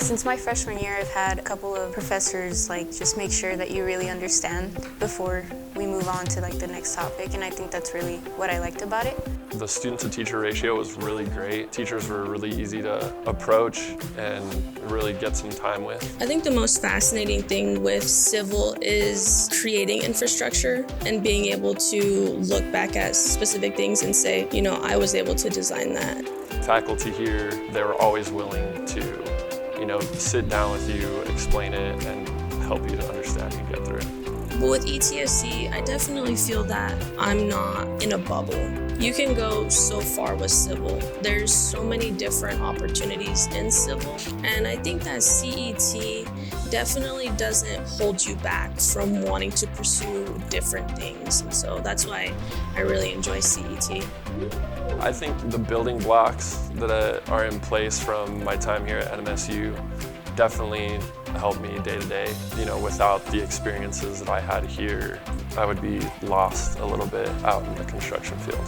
Since my freshman year, I've had a couple of professors just make sure that you really understand before we move on to the next topic, and I think that's really what I liked about it. The student-to-teacher ratio was really great. Teachers were really easy to approach and really get some time with. I think the most fascinating thing with civil is creating infrastructure and being able to look back at specific things and say, you know, I was able to design that. Faculty here, they were always willing to, sit down with you, explain it, and help you to understand and get through it. But with ETSE, I definitely feel that I'm not in a bubble. You can go so far with civil. There's so many different opportunities in civil, and I think that CET definitely doesn't hold you back from wanting to pursue different things. And so that's why I really enjoy CET. I think the building blocks that are in place from my time here at NMSU definitely help me day to day. Without the experiences that I had here, I would be lost a little bit out in the construction field.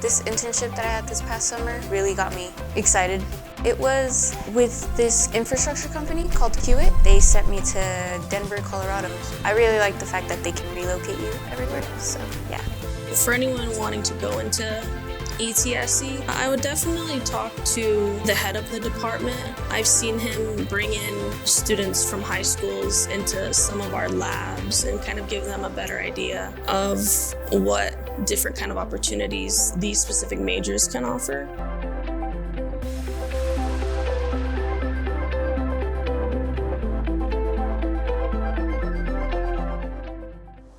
This internship that I had this past summer really got me excited. It was with this infrastructure company called CUIT. They sent me to Denver, Colorado. I really like the fact that they can relocate you everywhere, so yeah. For anyone wanting to go into ETSE, I would definitely talk to the head of the department. I've seen him bring in students from high schools into some of our labs and kind of give them a better idea of what different kind of opportunities these specific majors can offer.